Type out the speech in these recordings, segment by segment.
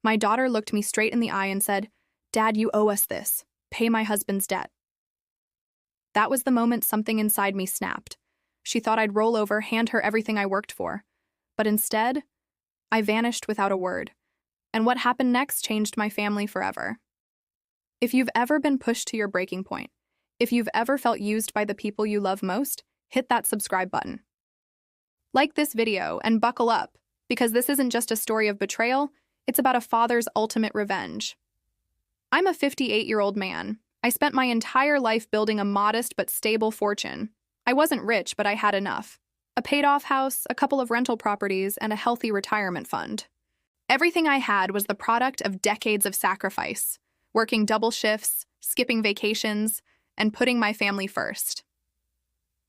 My daughter looked me straight in the eye and said, "Dad, you owe us this. Pay my husband's debt." That was the moment something inside me snapped. She thought I'd roll over, hand her everything I worked for. But instead, I vanished without a word. And what happened next changed my family forever. If you've ever been pushed to your breaking point, if you've ever felt used by the people you love most, hit that subscribe button. Like this video and buckle up, because this isn't just a story of betrayal, it's about a father's ultimate revenge. I'm a 58-year-old man. I spent my entire life building a modest but stable fortune. I wasn't rich, but I had enough. A paid-off house, a couple of rental properties, and a healthy retirement fund. Everything I had was the product of decades of sacrifice, working double shifts, skipping vacations, and putting my family first.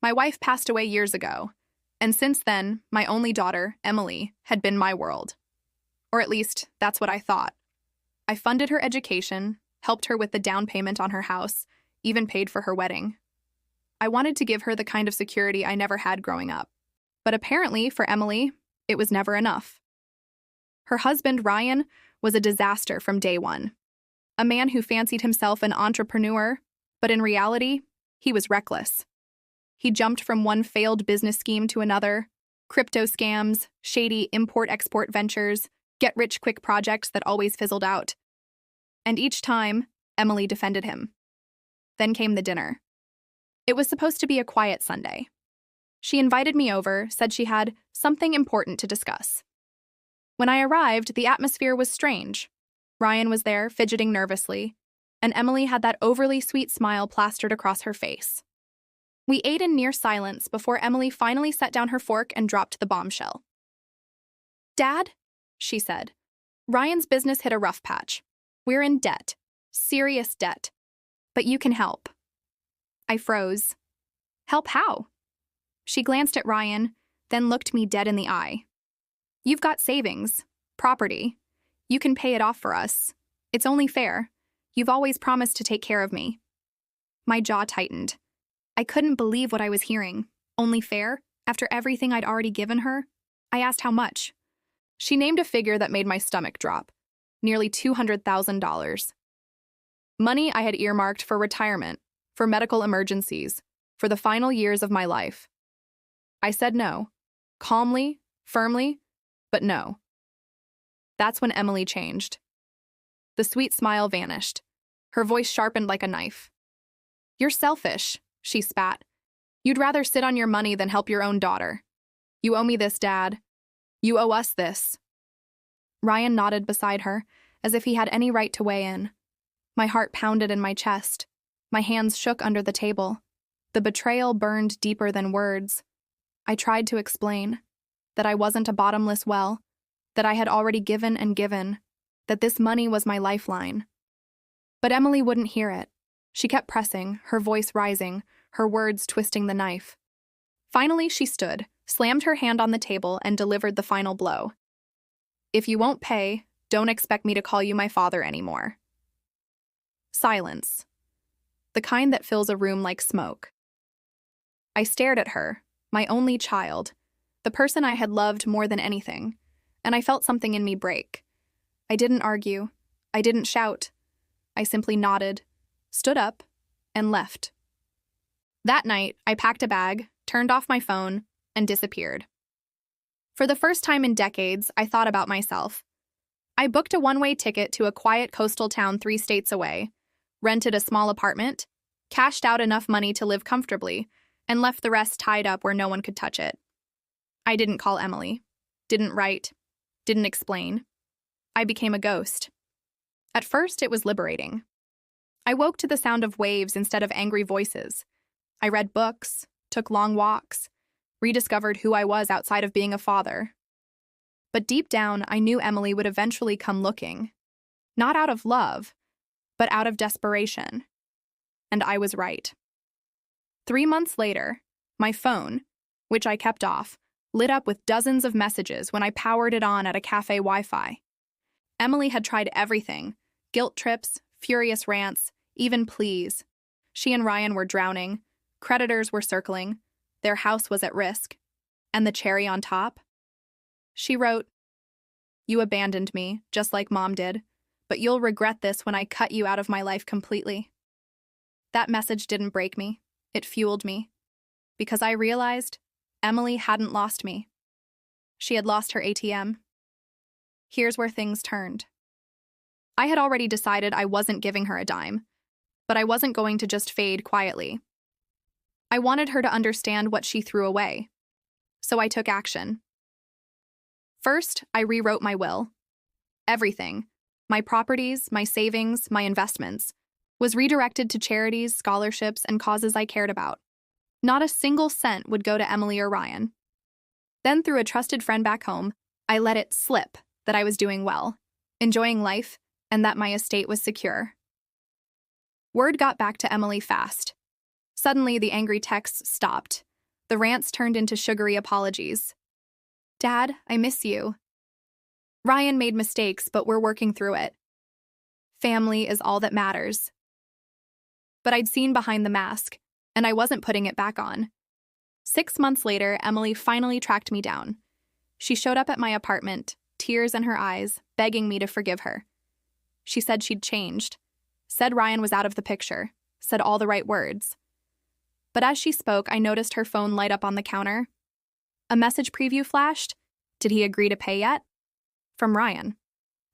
My wife passed away years ago, and since then, my only daughter, Emily, had been my world. Or at least, that's what I thought. I funded her education, helped her with the down payment on her house, even paid for her wedding. I wanted to give her the kind of security I never had growing up. But apparently, for Emily, it was never enough. Her husband, Ryan, was a disaster from day one. A man who fancied himself an entrepreneur, but in reality, he was reckless. He jumped from one failed business scheme to another, crypto scams, shady import-export ventures, get-rich-quick projects that always fizzled out. And each time, Emily defended him. Then came the dinner. It was supposed to be a quiet Sunday. She invited me over, said she had something important to discuss. When I arrived, the atmosphere was strange. Ryan was there, fidgeting nervously, and Emily had that overly sweet smile plastered across her face. We ate in near silence before Emily finally set down her fork and dropped the bombshell. "Dad," she said, "Ryan's business hit a rough patch. We're in debt. Serious debt. But you can help." I froze. "Help how?" She glanced at Ryan, then looked me dead in the eye. "You've got savings, property. You can pay it off for us. It's only fair. You've always promised to take care of me." My jaw tightened. I couldn't believe what I was hearing. Only fair? After everything I'd already given her? I asked how much. She named a figure that made my stomach drop. Nearly $200,000. Money I had earmarked for retirement, for medical emergencies, for the final years of my life. I said no. Calmly, firmly, but no. That's when Emily changed. The sweet smile vanished. Her voice sharpened like a knife. "You're selfish," she spat. "You'd rather sit on your money than help your own daughter. You owe me this, Dad. You owe us this." Ryan nodded beside her, as if he had any right to weigh in. My heart pounded in my chest. My hands shook under the table. The betrayal burned deeper than words. I tried to explain that I wasn't a bottomless well, that I had already given and given, that this money was my lifeline. But Emily wouldn't hear it. She kept pressing, her voice rising, her words twisting the knife. Finally, she stood, slammed her hand on the table, and delivered the final blow. "If you won't pay, don't expect me to call you my father anymore." Silence. The kind that fills a room like smoke. I stared at her, my only child, the person I had loved more than anything, and I felt something in me break. I didn't argue. I didn't shout. I simply nodded, stood up, and left. That night, I packed a bag, turned off my phone, and disappeared. For the first time in decades, I thought about myself. I booked a one-way ticket to a quiet coastal town 3 states away, rented a small apartment, cashed out enough money to live comfortably, and left the rest tied up where no one could touch it. I didn't call Emily, didn't write, didn't explain. I became a ghost. At first, it was liberating. I woke to the sound of waves instead of angry voices. I read books, took long walks, rediscovered who I was outside of being a father. But deep down, I knew Emily would eventually come looking. Not out of love, but out of desperation. And I was right. 3 months later, my phone, which I kept off, lit up with dozens of messages when I powered it on at a cafe Wi-Fi. Emily had tried everything: guilt trips, furious rants, even pleas. She and Ryan were drowning, creditors were circling, their house was at risk. And the cherry on top? She wrote, You abandoned me, just like Mom did, but you'll regret this when I cut you out of my life completely. That message didn't break me. It fueled me. Because I realized Emily hadn't lost me. She had lost her ATM. Here's where things turned. I had already decided I wasn't giving her a dime, but I wasn't going to just fade quietly. I wanted her to understand what she threw away. So I took action. First, I rewrote my will. Everything, my properties, my savings, my investments, was redirected to charities, scholarships, and causes I cared about. Not a single cent would go to Emily or Ryan. Then, through a trusted friend back home, I let it slip that I was doing well, enjoying life, and that my estate was secure. Word got back to Emily fast. Suddenly, the angry texts stopped. The rants turned into sugary apologies. Dad, I miss you. Ryan made mistakes, but we're working through it. Family is all that matters. But I'd seen behind the mask, and I wasn't putting it back on. 6 months later, Emily finally tracked me down. She showed up at my apartment, tears in her eyes, begging me to forgive her. She said she'd changed, said Ryan was out of the picture, said all the right words. But as she spoke, I noticed her phone light up on the counter. A message preview flashed. Did he agree to pay yet? From Ryan.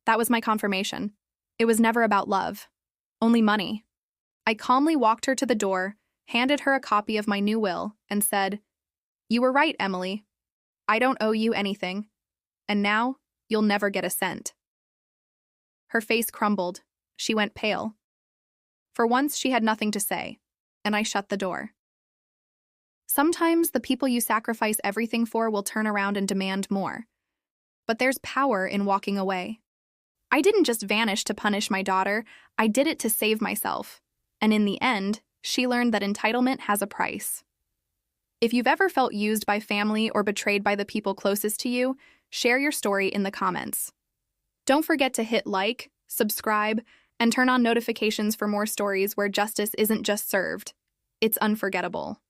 That was my confirmation. It was never about love, only money. I calmly walked her to the door, handed her a copy of my new will, and said, "You were right, Emily. I don't owe you anything. And now, you'll never get a cent." Her face crumbled. She went pale. For once, she had nothing to say, and I shut the door. Sometimes the people you sacrifice everything for will turn around and demand more. But there's power in walking away. I didn't just vanish to punish my daughter, I did it to save myself. And in the end, she learned that entitlement has a price. If you've ever felt used by family or betrayed by the people closest to you, share your story in the comments. Don't forget to hit like, subscribe, and turn on notifications for more stories where justice isn't just served, it's unforgettable.